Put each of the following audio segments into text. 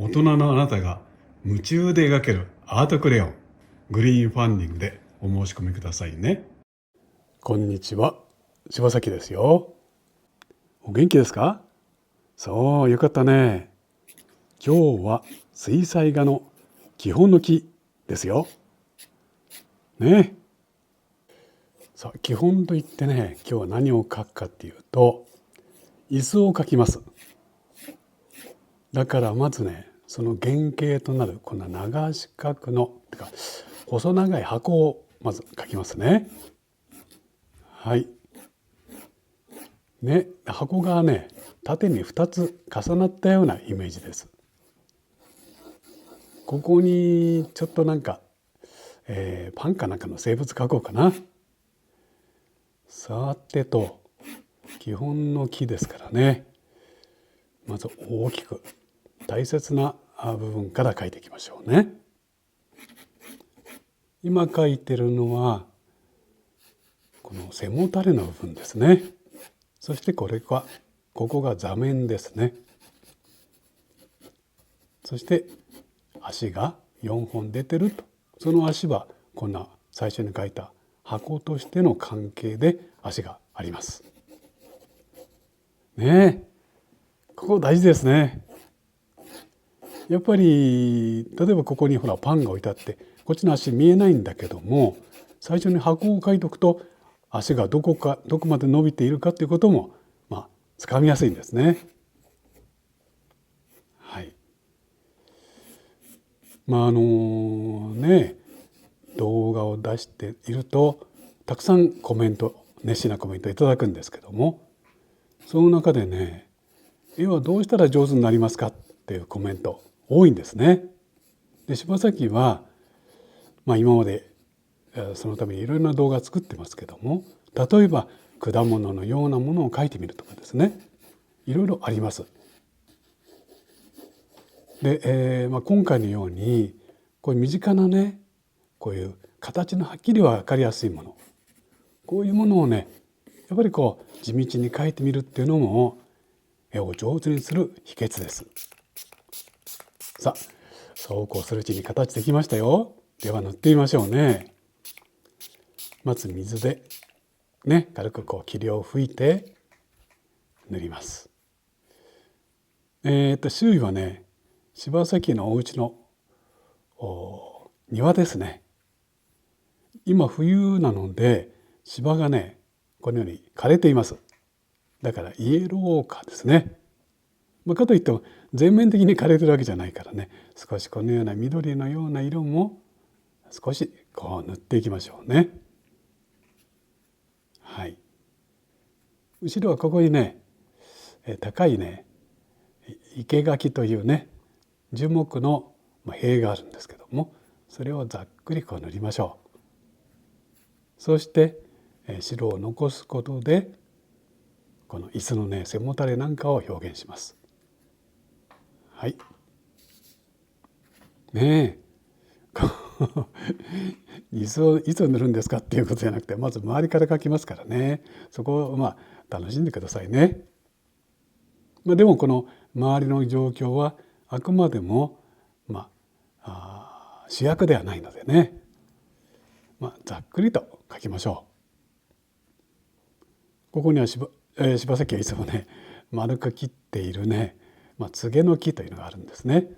大人のあなたが夢中で描けるアートクレヨン、グリーンファンディングでお申し込みくださいね。こんにちは、柴崎ですよ。お元気ですか？そう、よかったね。今日は水彩画の基本の木ですよ。ね。さあ、基本といってね、今日は何を描くかっていうと、椅子を描きます。だからまずね、その原型となるこんな長四角の細長い箱をまず描きますね。はい。ね、箱がね、縦に2つ重なったようなイメージです。ここにちょっとパンかなんかの生物描こうかな。さてと、基本の木ですからね。まず大きく大切な部分から描いていきましょうね。今描いてるのはこの背もたれの部分ですね。そしてここが座面ですね。そして足が4本出てると。その足はこんな最初に描いた箱としての関係で足があります。ねえ、ここ大事ですね。やっぱり例えばここにほらパンが置いてあってこっちの足見えないんだけども、最初に箱を描いておくと足がどこまで伸びているかということもつかみやすいんですね。はい。動画を出しているとたくさん熱心なコメントいただくんですけども、その中でね、絵はどうしたら上手になりますかっていうコメント多いんですね。で、柴崎は、今までそのためにいろいろな動画を作ってますけども、例えば果物のようなものを描いてみるとかですね、いろいろあります。で、今回のようにこういう身近なね、こういう形のはっきり分かりやすいもの、こういうものをね、やっぱり地道に描いてみるっていうのも絵を上手にする秘訣です。さあ、そうこうするうちに形できましたよ。では塗ってみましょうね。まず水でね、軽く霧を吹いて塗ります。周囲はね、柴崎のお家の庭ですね。今冬なので芝がね、このように枯れています。だからイエローカーですね。かといっても全面的に枯れてるわけじゃないからね、少しこのような緑のような色も少し塗っていきましょうね。はい。後ろはここにね、高いね、生垣というね、樹木の塀があるんですけども、それをざっくり塗りましょう。そして白を残すことでこの椅子のね、背もたれなんかを表現します。はい。ねえ。椅子をいつ塗るんですかっていうことじゃなくて、まず周りから描きますからね。そこを楽しんでくださいね。でもこの周りの状況はあくまでも主役ではないのでね、ざっくりと描きましょう。ここには柴崎はいつもね、丸く切っているね、柘植の木というのがあるんですね。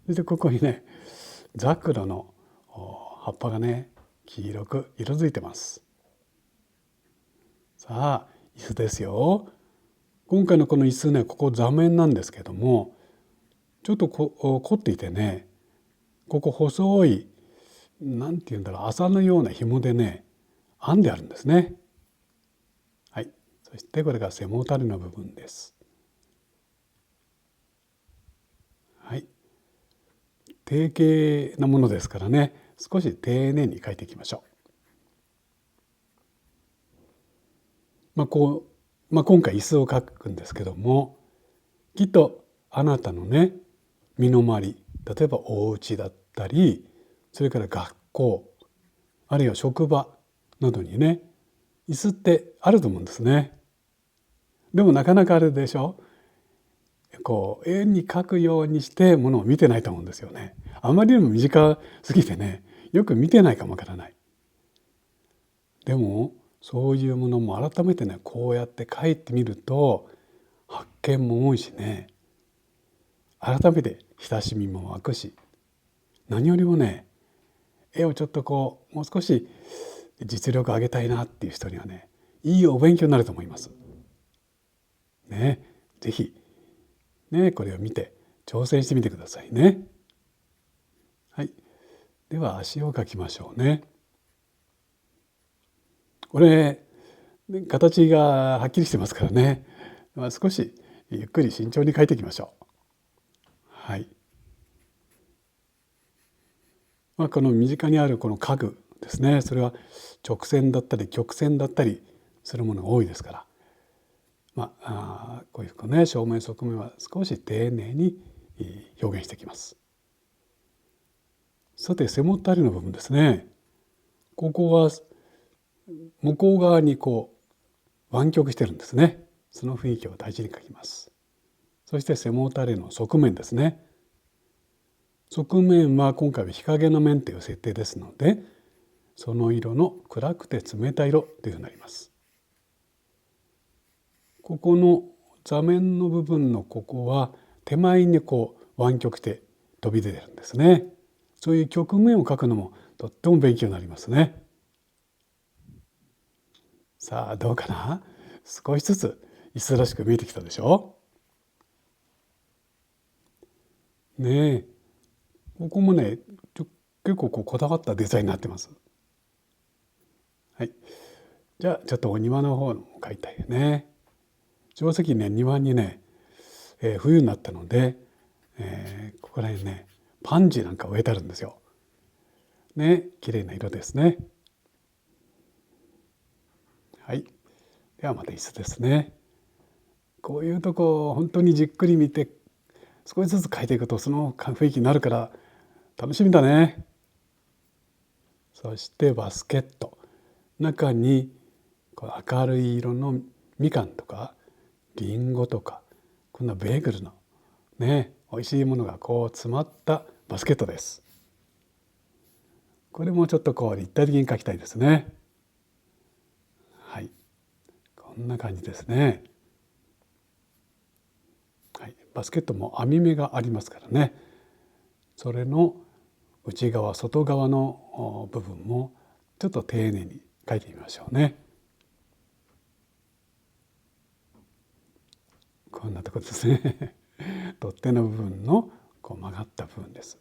そしてここにね、ザクロの葉っぱがね、黄色く色づいてます。さあ、椅子ですよ。今回のこの椅子ね、ここ座面なんですけども、ちょっと凝っていてね、ここ細いなんていうんだろう、麻のような紐でね編んであるんですね。はい。そしてこれが背もたれの部分です。はい。定型なものですからね、少し丁寧に描いていきましょう。今回椅子を描くんですけども、きっとあなたのね、身の回り、例えばお家だったり、それから学校、あるいは職場などにね、椅子ってあると思うんですね。でもなかなかあれでしょ、絵に描くようにしてものを見てないと思うんですよね。あまりにも短すぎてね、よく見てないかもわからない。でもそういうものも改めてね、こうやって描いてみると発見も多いしね、改めて親しみも湧くし、何よりもね、絵をちょっともう少し実力上げたいなっていう人にはね、いいお勉強になると思います。ね、ぜひね、これを見て挑戦してみてくださいね。はい。では足を描きましょうね。これ形がはっきりしてますからね、少しゆっくり慎重に描いていきましょう。はい。この身近にあるこの家具ですね、それは直線だったり曲線だったりするものが多いですから、こういうね、正面側面は少し丁寧に表現していきます。さて背もたれの部分ですね。ここは向こう側に湾曲してるんですね。その雰囲気を大事に描きます。そして背もたれの側面ですね。側面は今回は日陰の面という設定ですので、その色の暗くて冷たい色というふうになります。ここの座面の部分のここは手前に湾曲して飛び出てるんですね。そういう曲面を描くのもとっても勉強になりますね。さあどうかな。少しずつ椅子らしく見えてきたでしょねえ。ここもね結構こだわったデザインになってます。はい。じゃあちょっとお庭の方も描いたいよね。定石ね、庭にね、冬になったので、ここら辺ねパンジーなんか植えてあるんですよ。ね、綺麗な色ですね。はい。ではまた椅子ですね。こういうとこ本当にじっくり見て少しずつ描いていくとその雰囲気になるから楽しみだね。そしてバスケット、中に明るい色のみかんとかりんごとかこんなベーグルのね美味しいものが詰まったバスケットです。これもちょっと立体的に描きたいですね。はい、こんな感じですね。はい、バスケットも網目がありますからね、それの内側外側の部分もちょっと丁寧に描いてみましょうね。こんなところですね取っ手の部分の曲がった部分です。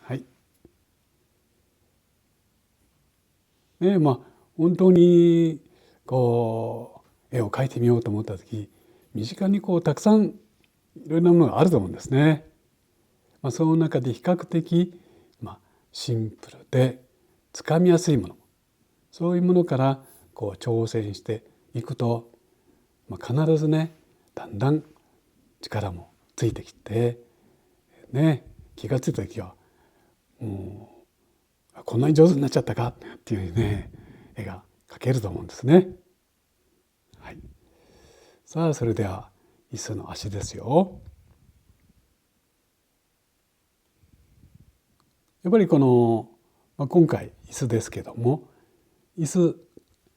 はい。本当に絵を描いてみようと思った時、身近にたくさんいろいろなものがあると思うんですね。その中で比較的、シンプルでつかみやすいもの、そういうものから挑戦していくと、必ずねだんだん力もついてきてね、気がついた時はもうこんなに上手になっちゃったかっていうね絵が描けると思うんですね。はい。さあそれでは椅子の足ですよ。やっぱり今回椅子ですけども、椅子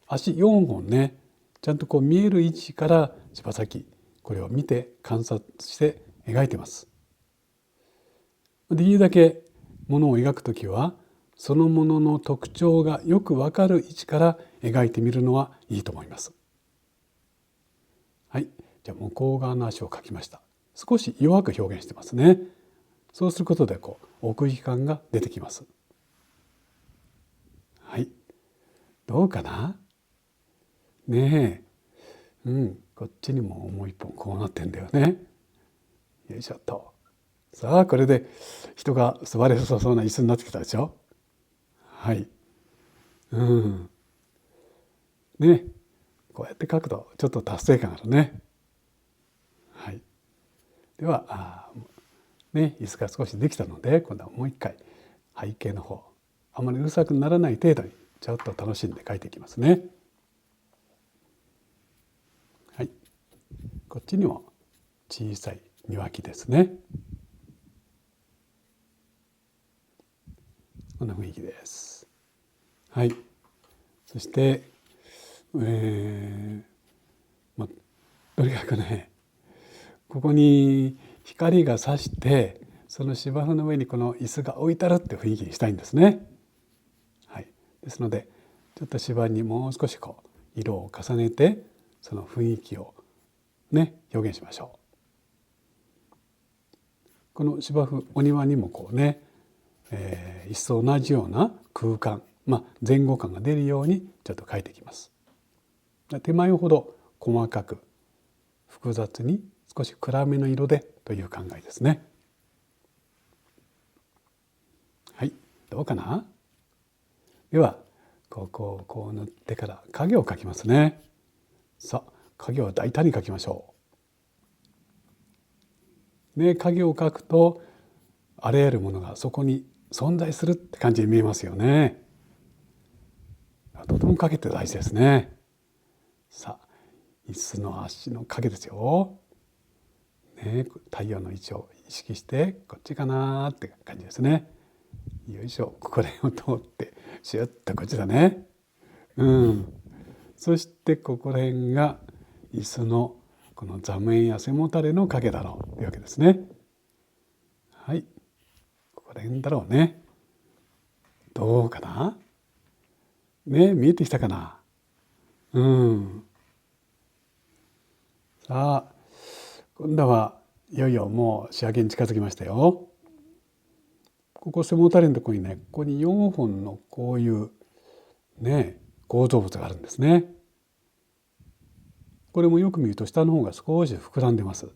足4本ねちゃんと見える位置から柴先これを見て観察して描いてます。できるだけものを描くときはそのものの特徴がよくわかる位置から描いてみるのはいいと思います。はい、じゃあ向こう側の足を描きました。少し弱く表現してますね。そうすることで奥行き感が出てきます。はい、どうかなねえ、こっちにももう一本こうなってんだよね。よいしょっと。さあこれで人が座れなさそうな椅子になってきたでしょ。はい。ね、こうやって描くとちょっと達成感あるね。はい。では椅子が少しできたので今度はもう一回背景の方、あまりうるさくならない程度にちょっと楽しんで描いていきますね。はい。こっちにも小さい庭木ですね。こんな雰囲気です。はい。そして、とにかくね、ここに光が差して、その芝生の上にこの椅子が置いてあるって雰囲気にしたいんですね。はい。ですので、ちょっと芝にもう少し色を重ねて、その雰囲気をね、表現しましょう。この芝生、お庭にも椅子と同じような空間、前後感が出るようにちょっと描いていきます。手前ほど細かく複雑に少し暗めの色でという考えですね。はい、どうかな。ではここをこう塗ってから影を描きますね。さあ、影を大胆に描きましょう。で、影を描くとあらゆるものがそこに存在するって感じに見えますよね。とても影って大事ですね。さあ、椅子の足の影ですよ。ね、太陽の位置を意識してこっちかなって感じですね。よいしょ、これを通ってシュッとこっちだね。そしてここら辺が椅子のこの座面や背もたれの影だろうというわけですね。はい、ここら辺だろうね。どうかな。ね、見えてきたかな。さあ、今度はいよいよもう仕上げに近づきましたよ。ここ背もたれのところにね、ここに4本のこういうね、構造物があるんですね。これもよく見ると下の方が少し膨らんでます。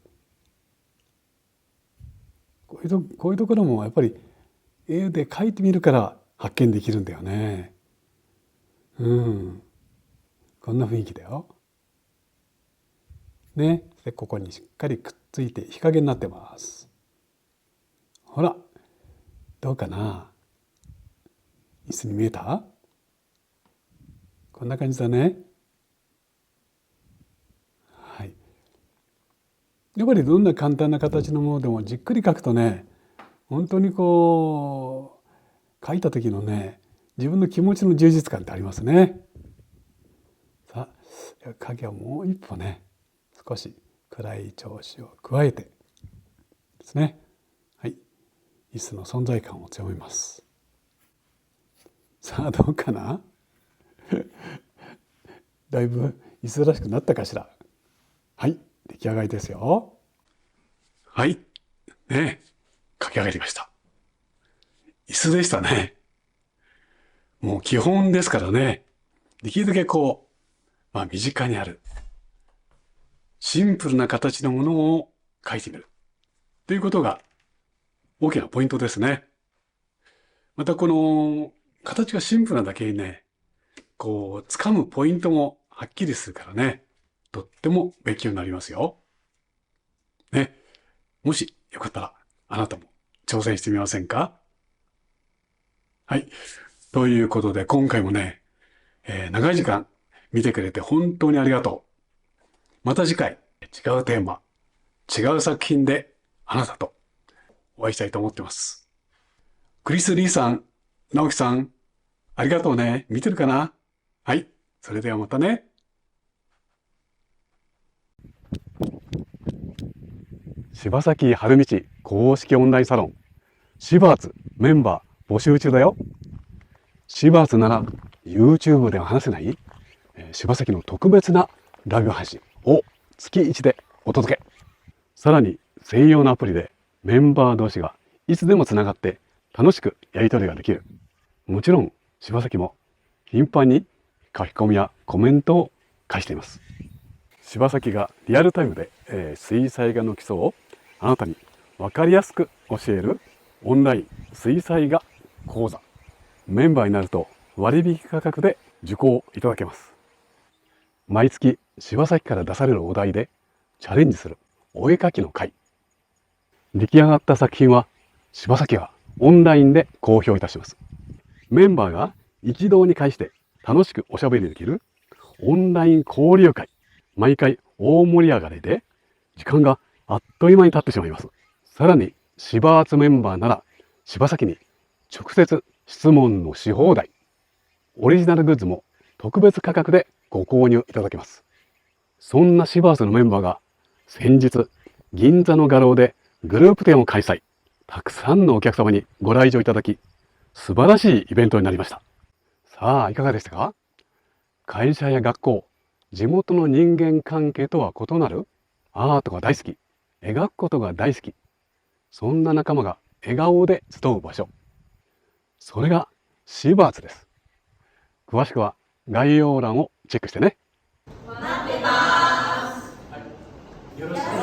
こういうところもやっぱり絵で描いてみるから発見できるんだよね。こんな雰囲気だよ。ね、でここにしっかりくっついて日陰になってます。ほら、どうかな。椅子に見えた？こんな感じだね。はい。やっぱりどんな簡単な形のものでもじっくり描くとね、本当に描いた時のね、自分の気持ちの充実感ってありますね。さあ、影をもう一歩ね、少し暗い調子を加えてですね。はい、椅子の存在感を強めます。さあ、どうかな。だいぶ椅子らしくなったかしら。はい、出来上がりですよ。はい、ね、描き上がりました。椅子でしたね。もう基本ですからね、できるだけ身近にあるシンプルな形のものを描いてみるということが大きなポイントですね。またこの形がシンプルなだけにね、掴むポイントもはっきりするからね、とっても勉強になりますよ。ね、もしよかったらあなたも挑戦してみませんか？はい。ということで今回もね、長い時間見てくれて本当にありがとう。また次回違うテーマ、違う作品であなたとお会いしたいと思ってます。クリス・リーさん、直樹さん、ありがとうね。見てるかな？はい。それではまたね。柴崎春道公式オンラインサロン、シバーツメンバー募集中だよ。シバーツなら YouTube では話せない、柴崎の特別なライブ配信を月1でお届け。さらに専用のアプリでメンバー同士がいつでもつながって楽しくやり取りができる。もちろん柴崎も頻繁に書き込みやコメントを返しています。柴崎がリアルタイムで、水彩画の基礎をあなたに分かりやすく教えるオンライン水彩画講座。メンバーになると割引価格で受講いただけます。毎月柴崎から出されるお題でチャレンジするお絵描きの会。出来上がった作品は柴崎がオンラインで公表いたします。メンバーが一堂に会して楽しくおしゃべりできるオンライン交流会。毎回大盛り上がりで時間があっという間に経ってしまいます。さらに、芝アーツメンバーなら、柴崎に直接質問のし放題。オリジナルグッズも特別価格でご購入いただけます。そんなシバースのメンバーが先日、銀座の画廊でグループ展を開催。たくさんのお客様にご来場いただき、素晴らしいイベントになりました。さあ、いかがでしたか？会社や学校、地元の人間関係とは異なるアートが大好き、描くことが大好き。そんな仲間が笑顔で集う場所。それがシバーツです。詳しくは概要欄をチェックしてね。待ってます。よろしく